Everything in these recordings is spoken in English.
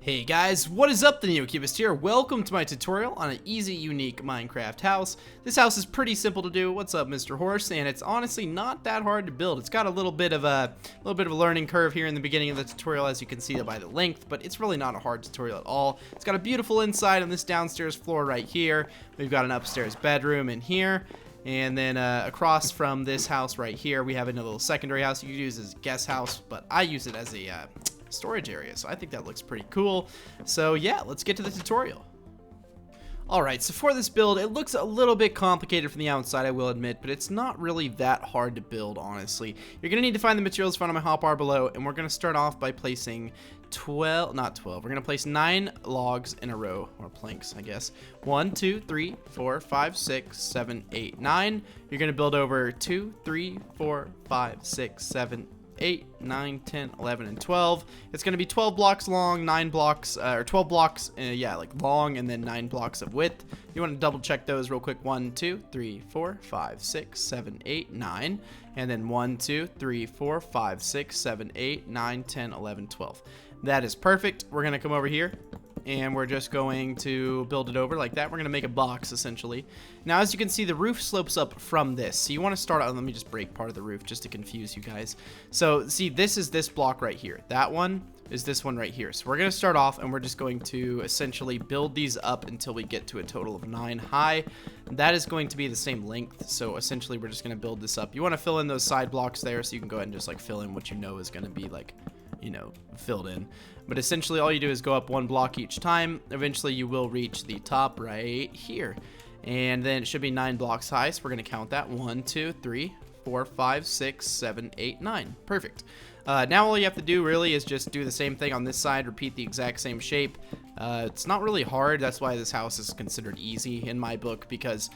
Hey guys, what is up? The NeoCubist here. Welcome to my tutorial on an easy, unique Minecraft house. This house is pretty simple to do. What's up, Mr. Horse? And it's honestly not that hard to build. It's got a little bit of a learning curve here in the beginning of the tutorial, as you can see by the length, but it's really not a hard tutorial at all. It's got a beautiful inside on this downstairs floor right here. We've got an upstairs bedroom in here. And then across from this house right here, we have another little secondary house you could use as a guest house, but I use it as a storage area, so I think that looks pretty cool. So yeah, let's get to the tutorial. Alright, so for this build, it looks a little bit complicated from the outside, I will admit, but it's not really that hard to build, honestly. You're going to need to find the materials found on my hotbar below, and we're going to start off by placing 12, not 12, we're going to place 9 logs in a row, or planks, I guess. 1, 2, 3, 4, 5, 6, 7, 8, 9. You're going to build over 2, 3, 4, 5, 6, 7, 8, 9, 10, 11, and 12. It's going to be 12 blocks long, 9 blocks, or 12 blocks, yeah, like long, and then 9 blocks of width. You want to double check those real quick. 1, 2, 3, 4, 5, 6, 7, 8, 9. And then 1, 2, 3, 4, 5, 6, 7, 8, 9, 10, 11, 12. That is perfect. We're going to come over here, and we're just going to build it over like that. We're going to make a box, essentially. Now, as you can see, the roof slopes up from this. So you want to start out, let me just break part of the roof just to confuse you guys. So, see, this is this block right here. That one is this one right here. So we're going to start off, and we're just going to essentially build these up until we get to a total of 9 high. That is going to be the same length. So, essentially, we're just going to build this up. You want to fill in those side blocks there, so you can go ahead and just, like, fill in what you know is going to be, like, you know, filled in. But essentially all you do is go up 1 block each time. Eventually you will reach the top right here, and then it should be 9 blocks high, so we're going to count that. 1, 2, 3, 4, 5, 6, 7, 8, 9. Perfect. Now all you have to do really is just do the same thing on this side, repeat the exact same shape. It's not really hard. That's why this house is considered easy in my book, because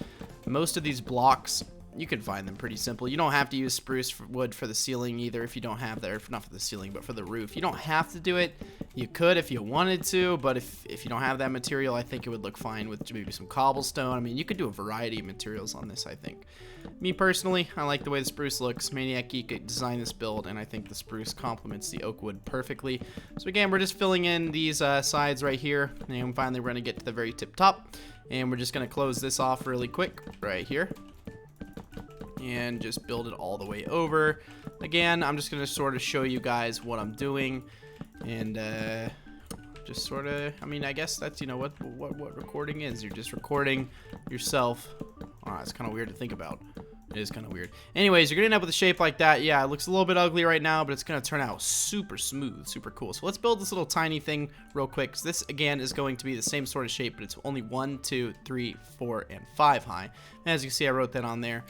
most of these blocks, you can find them pretty simple. You don't have to use spruce wood for the ceiling either if you don't have that, or not for the ceiling, but for the roof. You don't have to do it. You could if you wanted to, but if you don't have that material, I think it would look fine with maybe some cobblestone. I mean, you could do a variety of materials on this, I think. Me personally, I like the way the spruce looks. Maniac Geek designed this build, and I think the spruce complements the oak wood perfectly. So again, we're just filling in these sides right here, and finally we're going to get to the very tip top, and we're just going to close this off really quick right here. And just build it all the way over. Again, I'm just gonna sort of show you guys what I'm doing, and just sort of, I mean, I guess that's, you know, what recording is. You're just recording yourself. Oh, it's kind of weird to think about. It is kind of weird. Anyways, you're gonna end up with a shape like that. Yeah, it looks a little bit ugly right now, but it's gonna turn out super smooth, super cool. So let's build this little tiny thing real quick. So this again is going to be the same sort of shape, but it's only 1, 2, 3, 4, and 5 high. And as you can see, I wrote that on there.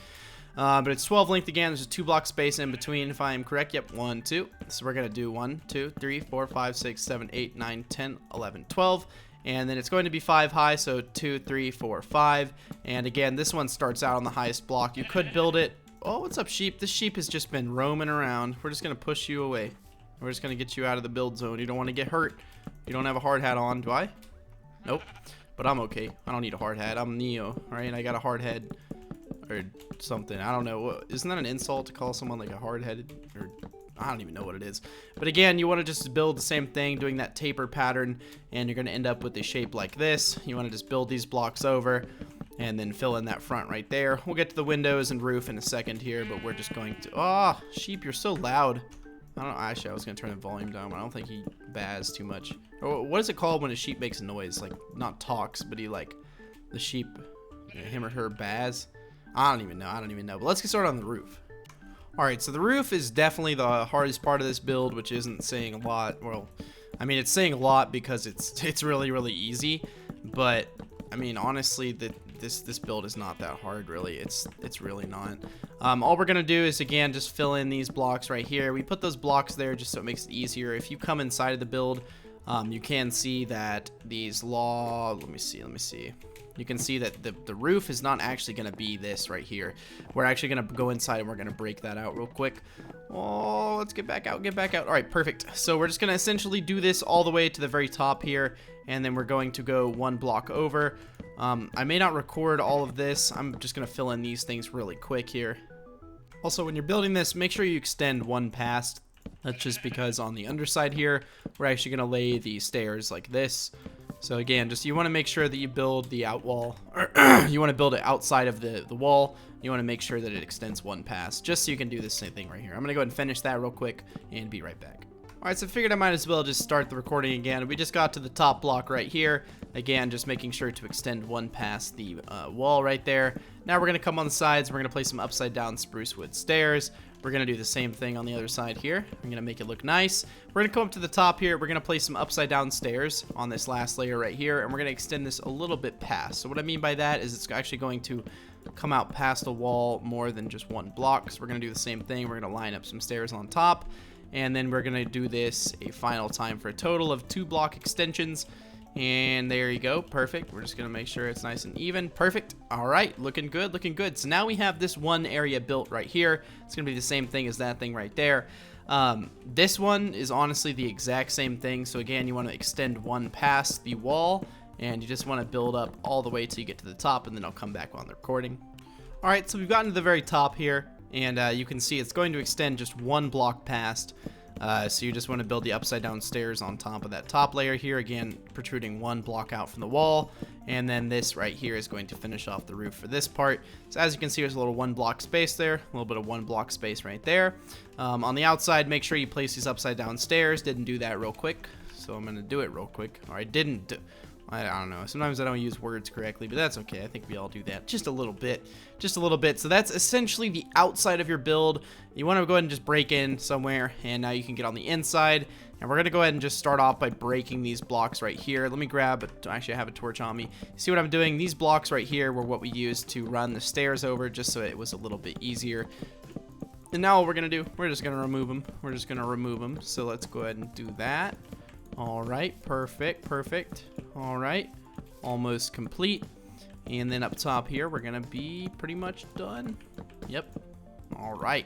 But it's 12 length again. There's a 2 block space in between, if I'm correct. Yep, 1, 2. So we're going to do 1, 2, 3, 4, 5, 6, 7, 8, 9, 10, 11, 12. And then it's going to be 5 high, so 2, 3, 4, 5. And again, this one starts out on the highest block. You could build it. Oh, what's up, sheep? This sheep has just been roaming around. We're just going to push you away. We're just going to get you out of the build zone. You don't want to get hurt. You don't have a hard hat on, do I? Nope. But I'm okay. I don't need a hard hat. I'm Neo, right? I got a hard head. Or something. I don't know. Isn't that an insult to call someone like a hard-headed? Or I don't even know what it is. But again, you want to just build the same thing, doing that taper pattern, and you're going to end up with a shape like this. You want to just build these blocks over and then fill in that front right there. We'll get to the windows and roof in a second here, but we're just going to... Oh, sheep, you're so loud. I don't know. Actually, I was going to turn the volume down, but I don't think he baas too much. Or what is it called when a sheep makes a noise? Like, not talks, but he, like, the sheep, him or her baas. I don't even know. But let's get started on the roof. Alright, so the roof is definitely the hardest part of this build, which isn't saying a lot. Well, I mean, it's saying a lot because it's really, really easy. But, I mean, honestly, this build is not that hard, really. It's really not. All we're going to do is, again, just fill in these blocks right here. We put those blocks there just so it makes it easier. If you come inside of the build, you can see that these let me see. You can see that the roof is not actually going to be this right here. We're actually going to go inside and we're going to break that out real quick. Oh, let's get back out, All right, perfect. So we're just going to essentially do this all the way to the very top here, and then we're going to go 1 block over. I may not record all of this. I'm just going to fill in these things really quick here. Also, when you're building this, make sure you extend 1 past That's just because on the underside here, we're actually going to lay the stairs like this. So again, just you want to make sure that you build the out wall, or you want to build it outside of the wall. You want to make sure that it extends one pass, just so you can do this same thing right here. I'm going to go ahead and finish that real quick and be right back. Alright, so I figured I might as well just start the recording again. We just got to the top block right here. Again, just making sure to extend one past the wall right there. Now we're going to come on the sides. We're going to place some upside down spruce wood stairs. We're going to do the same thing on the other side here. I'm going to make it look nice. We're going to come up to the top here. We're going to place some upside down stairs on this last layer right here. And we're going to extend this a little bit past. So what I mean by that is it's actually going to come out past the wall more than just one block. So we're going to do the same thing. We're going to line up some stairs on top. And then we're going to do this a final time for a total of 2 block extensions. And there you go. Perfect. We're just going to make sure it's nice and even. Perfect. All right. Looking good. Looking good. So now we have this one area built right here. It's going to be the same thing as that thing right there. This one is honestly the exact same thing. So again, you want to extend one past the wall. And you just want to build up all the way till you get to the top. And then I'll come back on the recording. All right. So we've gotten to the very top here. And you can see it's going to extend just one block past. So you just want to build the upside down stairs on top of that top layer here. Again, protruding one block out from the wall. And then this right here is going to finish off the roof for this part. So as you can see, there's a little 1 block space there. A little bit of 1 block space right there. On the outside, make sure you place these upside down stairs. Didn't do that real quick. So I'm going to do it real quick. Or I didn't. I don't know. Sometimes I don't use words correctly, but that's okay. I think we all do that. Just a little bit. Just a little bit. So that's essentially the outside of your build. You want to go ahead and just break in somewhere, and now you can get on the inside. And we're going to go ahead and just start off by breaking these blocks right here. Let me grab it. Actually, I have a torch on me. See what I'm doing? These blocks right here were what we used to run the stairs over, just so it was a little bit easier. And now what we're going to do, we're just going to remove them. We're just going to remove them. So let's go ahead and do that. All right, perfect, perfect. All right, almost complete. And then up top here, we're gonna be pretty much done. Yep. All right.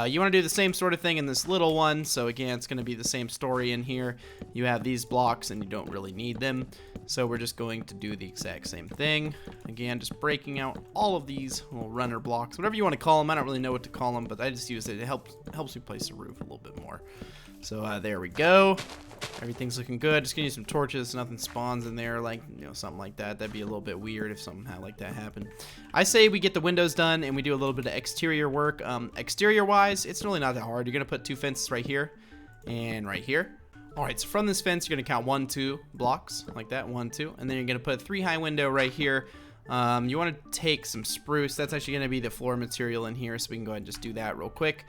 You want to do the same sort of thing in this little one. So again, it's going to be the same story in here. You have these blocks and you don't really need them. So we're just going to do the exact same thing. Again, just breaking out all of these little runner blocks, whatever you want to call them. I don't really know what to call them, but I just use it. It helps me place the roof a little bit more. So there we go. Everything's looking good. Just gonna use some torches. Nothing spawns in there, like, you know, something like that. That'd be a little bit weird if something like that happened. I say we get the windows done and we do a little bit of exterior work. Exterior wise, it's really not that hard. You're gonna put 2 fences right here and right here. All right, so from this fence, you're gonna count 1, 2 blocks like that, 1, 2, and then you're gonna put a 3 high window right here. You want to take some spruce. That's actually gonna be the floor material in here, so we can go ahead and just do that real quick.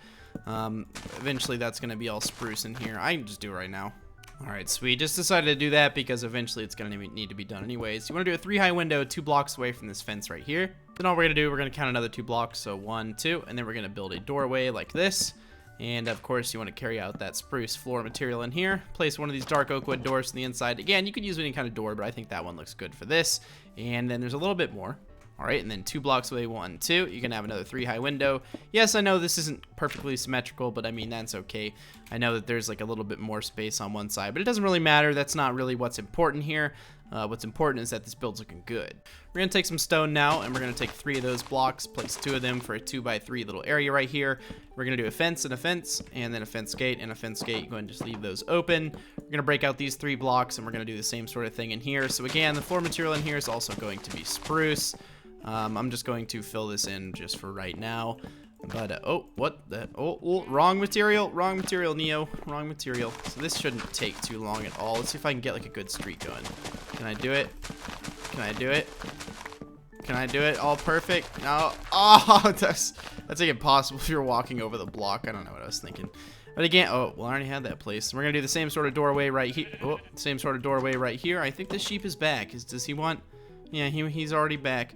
Eventually, that's gonna be all spruce in here. I can just do it right now. Alright, so we just decided to do that because eventually it's going to need to be done anyways. You want to do a 3 high window 2 blocks away from this fence right here. Then all we're going to do, we're going to count another 2 blocks. So 1, 2, and then we're going to build a doorway like this. And of course, you want to carry out that spruce floor material in here. Place one of these dark oak wood doors on the inside. Again, you could use any kind of door, but I think that one looks good for this. And then there's a little bit more. All right, and then 2 blocks away, 1, 2. You can have another 3 high window. Yes, I know this isn't perfectly symmetrical, but I mean, that's okay. I know that there's like a little bit more space on one side, but it doesn't really matter. That's not really what's important here. What's important is that this build's looking good. We're gonna take some stone now, and we're gonna take 3 of those blocks, place 2 of them for a 2x3 little area right here. We're gonna do a fence, and then a fence gate, and a fence gate. Go ahead and just leave those open. We're gonna break out these 3 blocks, and we're gonna do the same sort of thing in here. So again, the floor material in here is also going to be spruce. I'm just going to fill this in just for right now. But, oh, what the, oh, wrong material, Neo, wrong material. So this shouldn't take too long at all. Let's see if I can get like a good streak going. Can I do it? Can I do it? Can I do it? All perfect? No. Oh, that's like impossible if you're walking over the block. I don't know what I was thinking. But again, oh, well, I already had that place. We're going to do the same sort of doorway right here. Oh, same sort of doorway right here. I think the sheep is back. Does he want? Yeah, he's already back.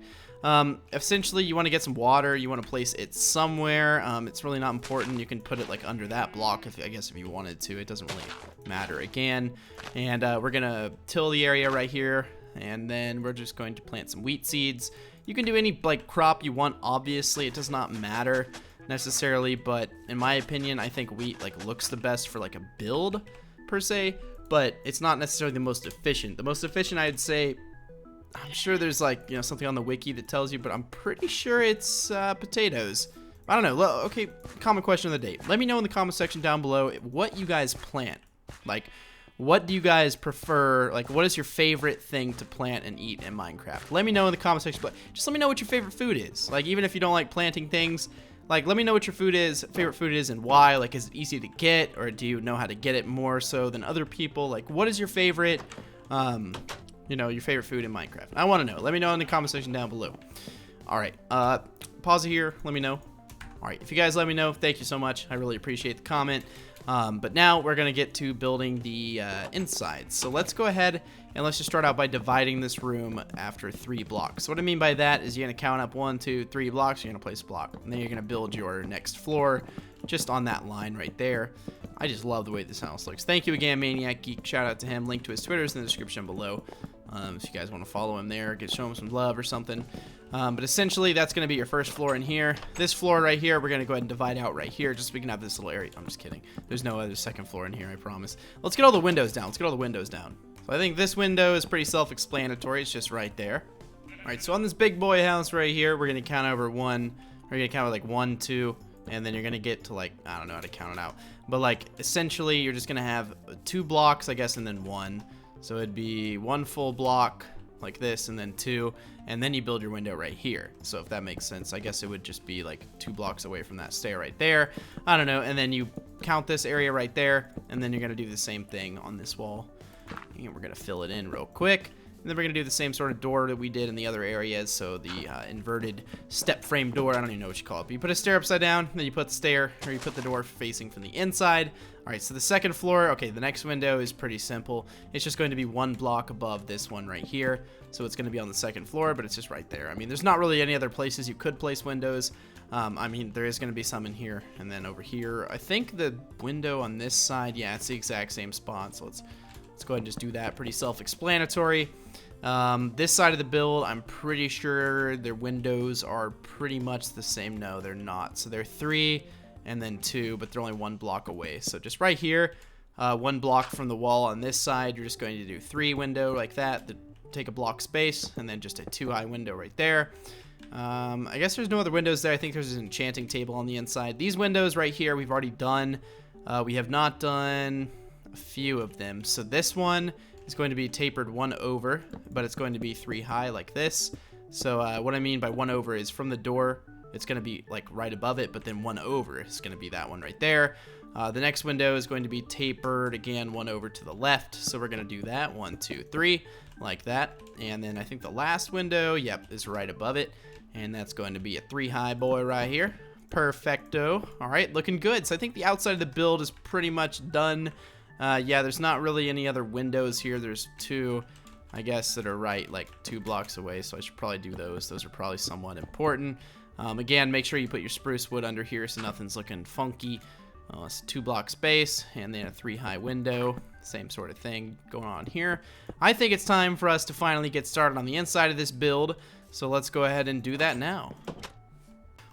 Essentially, you want to get some water. You want to place it somewhere. It's really not important. You can put it like under that block, I guess, if you wanted to. It doesn't really matter again. And we're gonna till the area right here, and then we're just going to plant some wheat seeds. You can do any like crop you want. Obviously, it does not matter necessarily, but in my opinion, I think wheat like looks the best for like a build per se, but it's not necessarily the most efficient. The most efficient, I'd say, I'm sure there's like, you know, something on the wiki that tells you, but I'm pretty sure it's potatoes. I don't know. Okay, comment question of the day. Let me know in the comment section down below what you guys plant. Like, what do you guys prefer? Like, what is your favorite thing to plant and eat in Minecraft? Let me know in the comment section. But just let me know what your favorite food is. Like, even if you don't like planting things, like, let me know what your favorite food is and why. Like, is it easy to get, or do you know how to get it more so than other people? Like, what is your favorite, you know, your favorite food in Minecraft? I want to know. Let me know in the comment section down below. All right, pause it here. Let me know. All right, if you guys let me know, thank you so much. I really appreciate the comment. But now we're going to get to building the inside. So let's go ahead and let's just start out by dividing this room after 3 blocks. So what I mean by that is you're going to count up 1, 2, 3 blocks. You're going to place a block. And then you're going to build your next floor just on that line right there. I just love the way this house looks. Thank you again, Maniac Geek. Shout out to him. Link to his Twitter is in the description below. If you guys want to follow him there, show him some love or something. But essentially, that's going to be your first floor in here. This floor right here, we're going to go ahead and divide out right here, just so we can have this little area. I'm just kidding. There's no other second floor in here, I promise. Let's get all the windows down. Let's get all the windows down. So I think this window is pretty self-explanatory. It's just right there. All right, so on this big boy house right here, we're going to count over 1. We're going to count over like 1, 2, and then you're going to get to like, I don't know how to count it out. But like, essentially, you're just going to have 2 blocks, I guess, and then 1. So it'd be 1 full block like this, and then 2, and then you build your window right here. So if that makes sense, I guess it would just be like 2 blocks away from that stair right there. I don't know. And then you count this area right there, and then you're going to do the same thing on this wall. And we're going to fill it in real quick. And then we're going to do the same sort of door that we did in the other areas. So the inverted step frame door. I don't even know what you call it. But you put a stair upside down, then you put the stair, or you put the door facing from the inside. All right, so the second floor, okay, the next window is pretty simple. It's just going to be 1 block above this one right here. So it's going to be on the second floor, but it's just right there. I mean, there's not really any other places you could place windows. I mean, there is going to be some in here. And then over here, I think the window on this side, yeah, it's the exact same spot. So let's go ahead and just do that. Pretty self-explanatory. This side of the build, I'm pretty sure their windows are pretty much the same. No, they're not. So they're 3 and then 2, but they're only 1 block away. So just right here, 1 block from the wall on this side, you're just going to do 3 window like that, take a block space, and then just a 2 high window right there. I guess there's no other windows there. I think there's an enchanting table on the inside. These windows right here, we've already done. We have not done a few of them. So this one is going to be tapered 1 over, but it's going to be 3 high like this. So what I mean by 1 over is from the door, it's going to be like right above it, but then 1 over is going to be that one right there. The next window is going to be tapered again 1 over to the left. So we're going to do that 1, 2, 3 like that. And then I think the last window, yep, is right above it. And that's going to be a 3 high boy right here. Perfecto. All right, looking good. So I think the outside of the build is pretty much done. Yeah, there's not really any other windows here. There's 2, I guess, that are right like 2 blocks away. So I should probably do those. Those are probably somewhat important. Again, make sure you put your spruce wood under here so nothing's looking funky. It's a 2 block space and then a 3 high window. Same sort of thing going on here. I think it's time for us to finally get started on the inside of this build. So let's go ahead and do that now.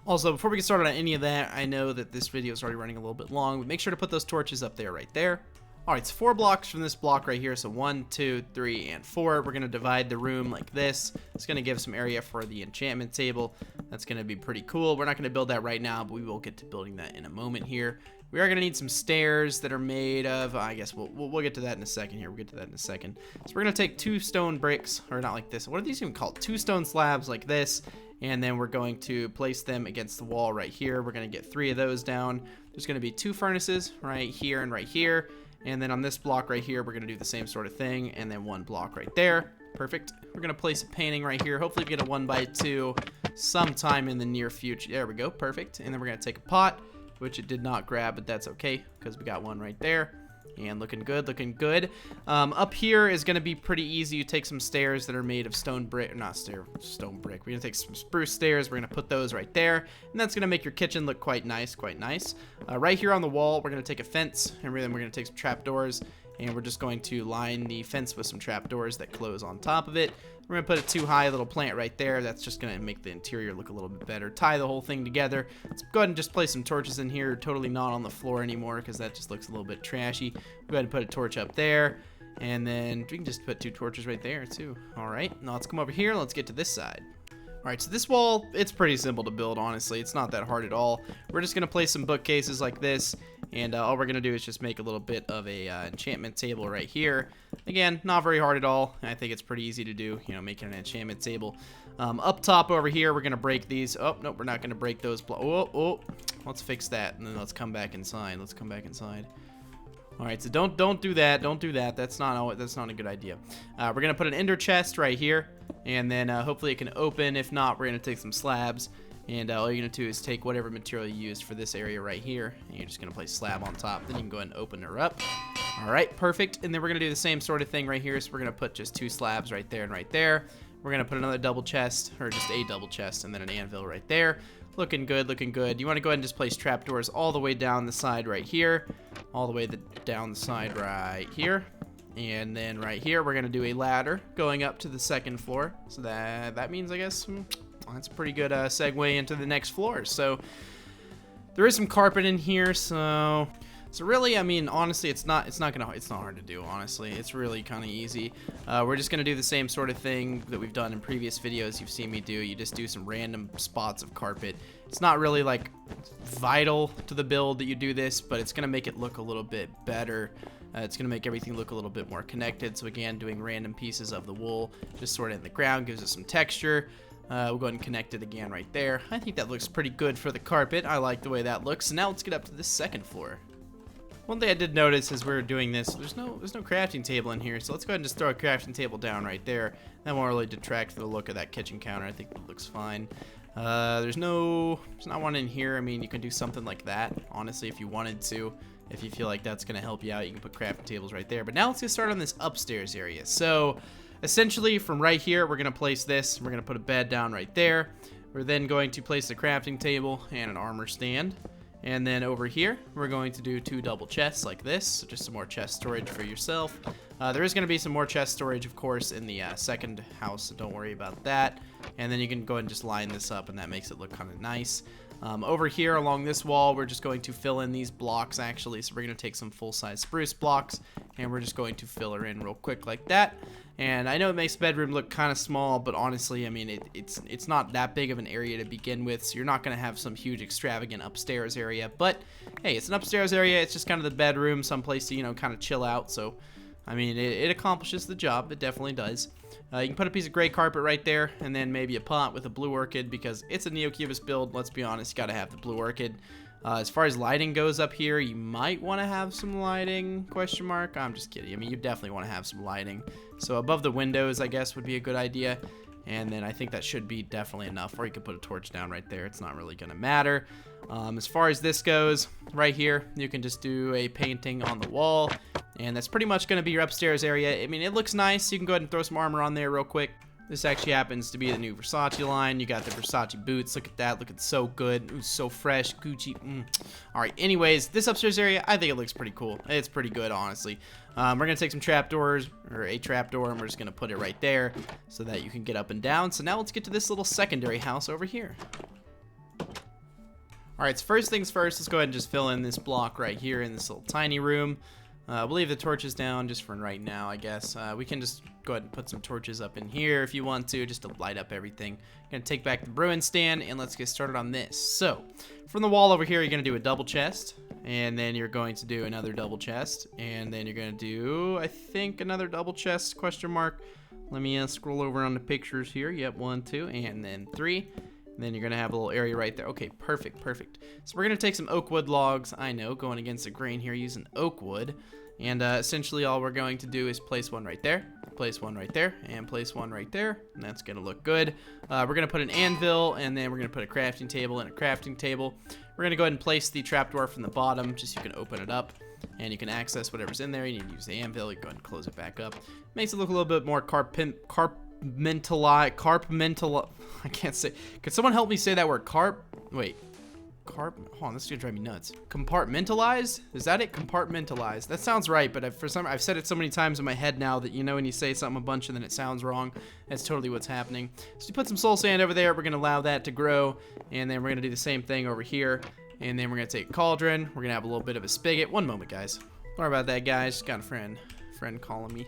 Also, before we get started on any of that, I know that this video is already running a little bit long, but make sure to put those torches up there right there. All right, it's 4 blocks from this block right here. So 1, 2, 3, and 4. We're going to divide the room like this. It's going to give some area for the enchantment table. That's going to be pretty cool. We're not going to build that right now, but we will get to building that in a moment here. We are going to need some stairs that are made of, I guess we'll get to that in a second here. We'll get to that in a second. So we're going to take 2 stone bricks, or not like this. What are these even called? 2 stone slabs like this. And then we're going to place them against the wall right here. We're going to get 3 of those down. There's going to be 2 furnaces right here and right here. And then on this block right here, we're going to do the same sort of thing. And then 1 block right there. Perfect. We're going to place a painting right here. Hopefully we get a 1x2 sometime in the near future. There we go. Perfect. And then we're going to take a pot, which it did not grab, but that's okay because we got one right there. And looking good, looking good. Up here is going to be pretty easy. You take some stairs that are made of stone brick, not stone brick. We're going to take some spruce stairs. We're going to put those right there. And that's going to make your kitchen look quite nice, quite nice. Right here on the wall, we're going to take a fence. And then we're going to take some trapdoors. And we're just going to line the fence with some trapdoors that close on top of it. We're going to put a 2 high little plant right there. That's just going to make the interior look a little bit better. Tie the whole thing together. Let's go ahead and just place some torches in here. Totally not on the floor anymore because that just looks a little bit trashy. Go ahead and put a torch up there. And then we can just put 2 torches right there too. All right. Now let's come over here. Let's get to this side. Alright, so this wall, it's pretty simple to build, honestly. It's not that hard at all. We're just going to place some bookcases like this, and all we're going to do is just make a little bit of a enchantment table right here. Again, not very hard at all. I think it's pretty easy to do, you know, making an enchantment table. Up top over here, we're going to break these. Oh, no, we're not going to break those. Let's fix that, and then let's come back inside. Let's come back inside. All right, so don't do that. Don't do that. That's not a good idea. We're gonna put an ender chest right here, and then hopefully it can open. If not, we're gonna take some slabs, and all you're gonna do is take whatever material you used for this area right here, and you're just gonna place slab on top. Then you can go ahead and open her up. All right, perfect. And then we're gonna do the same sort of thing right here. So we're gonna put just 2 slabs right there and right there. We're gonna put another double chest, or just a double chest, and then an anvil right there. Looking good, looking good. You want to go ahead and just place trapdoors all the way down the side right here. All the way down the side right here. And then right here, we're going to do a ladder going up to the 2nd floor. So that means, I guess, that's a pretty good segue into the next floor. So there is some carpet in here, so really, I mean, honestly, it's not hard to do, honestly. It's really kind of easy. We're just going to do the same sort of thing that we've done in previous videos you've seen me do. You just do some random spots of carpet. It's not really, like, vital to the build that you do this, but it's going to make it look a little bit better. It's going to make everything look a little bit more connected. So, again, doing random pieces of the wool just sort of in the ground gives us some texture. We'll go ahead and connect it again right there. I think that looks pretty good for the carpet. I like the way that looks. So now let's get up to the 2nd floor. One thing I did notice as we were doing this, there's no crafting table in here, so let's go ahead and just throw a crafting table down right there. That won't really detract from the look of that kitchen counter. I think it looks fine. There's not one in here. I mean, you can do something like that, honestly, if you wanted to. If you feel like that's going to help you out, you can put crafting tables right there. But now let's get started on this upstairs area. So, essentially, from right here, we're going to place this. We're going to put a bed down right there. We're then going to place a crafting table and an armor stand. And then over here, we're going to do 2 double chests like this, so just some more chest storage for yourself. There is going to be some more chest storage, of course, in the 2nd house, so don't worry about that. And then you can go ahead and just line this up, and that makes it look kind of nice. Over here along this wall, we're just going to fill in these blocks, actually. So we're going to take some full-size spruce blocks, and we're just going to fill her in real quick like that. And I know it makes the bedroom look kind of small, but honestly, I mean, it's not that big of an area to begin with, so you're not going to have some huge extravagant upstairs area. But, hey, it's an upstairs area. It's just kind of the bedroom, someplace to, you know, kind of chill out. So, I mean, it accomplishes the job. It definitely does. You can put a piece of gray carpet right there, and then maybe a pot with a blue orchid, because it's a Neo-Cubist build. Let's be honest, you got to have the blue orchid. As far as lighting goes up here, you might want to have some lighting, question mark. I'm just kidding. I mean, you definitely want to have some lighting. So above the windows, I guess, would be a good idea. And then I think that should be definitely enough. Or you could put a torch down right there. It's not really going to matter. As far as this goes, right here, you can just do a painting on the wall. And that's pretty much going to be your upstairs area. I mean, it looks nice. You can go ahead and throw some armor on there real quick. This actually happens to be the new Versace line. You got the Versace boots. Look at that. Looking so good. Ooh, so fresh. Gucci. All right. Anyways, this upstairs area, I think it looks pretty cool. It's pretty good, honestly. We're going to take some trapdoors, or a trapdoor, and we're just going to put it right there so that you can get up and down. So now let's get to this little secondary house over here. All right. So first things first, let's go ahead and just fill in this block right here in this little tiny room. We'll leave the torches down just for right now, I guess. We can just go ahead and put some torches up in here if you want to, just to light up everything. Gonna take back the brewing stand, and let's get started on this. So, from the wall over here, you're gonna do a double chest, and then you're going to do another double chest, and then you're gonna do, I think, another double chest, question mark. Let me scroll over on the pictures here. Yep, 1, 2, and then 3. And then you're going to have a little area right there. Okay, perfect, perfect. So we're going to take some oak wood logs. I know, going against the grain here using oak wood. And essentially all we're going to do is place one right there, place one right there, and place one right there. And that's going to look good. We're going to put an anvil, and then we're going to put a crafting table and a crafting table. We're going to go ahead and place the trapdoor from the bottom, just so you can open it up. And you can access whatever's in there. You need to use the anvil. You go ahead and close it back up. Makes it look a little bit more I can't say. Could someone help me say that word? Hold on, this is gonna drive me nuts. Compartmentalized? Is that it? Compartmentalized. That sounds right, but I've said it so many times in my head now that, you know, when you say something a bunch and then it sounds wrong, that's totally what's happening. So you put some soul sand over there. We're gonna allow that to grow, and then we're gonna do the same thing over here. And then we're gonna take a cauldron. We're gonna have a little bit of a spigot. One moment, guys. Sorry about that, guys. Just got a friend calling me.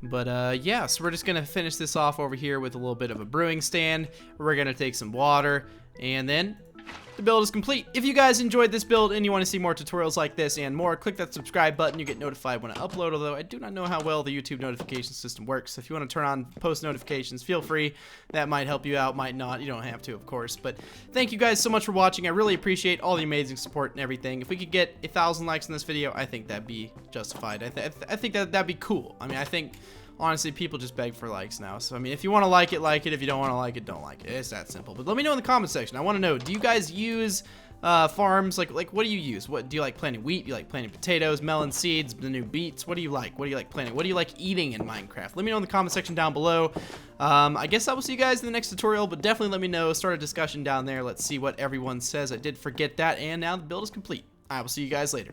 But yeah, so we're just gonna finish this off over here with a little bit of a brewing stand. We're gonna take some water, and then the build is complete. If you guys enjoyed this build and you want to see more tutorials like this and more, click that subscribe button. You get notified when I upload, although I do not know how well the YouTube notification system works. So if you want to turn on post notifications, feel free. That might help you out, might not. You don't have to, of course. But thank you guys so much for watching. I really appreciate all the amazing support and everything. If we could get 1,000 likes in this video, I think that'd be justified. I think that'd be cool. I mean, I think... honestly, people just beg for likes now. So, I mean, if you want to like it, like it. If you don't want to like it, don't like it. It's that simple. But let me know in the comment section. I want to know, do you guys use farms? Like, what do you use? What do you like planting? Wheat? Do you like planting potatoes, melon seeds, the new beets? What do you like? What do you like planting? What do you like eating in Minecraft? Let me know in the comment section down below. I guess I will see you guys in the next tutorial, but definitely let me know. Start a discussion down there. Let's see what everyone says. I did forget that, and now the build is complete. I will see you guys later.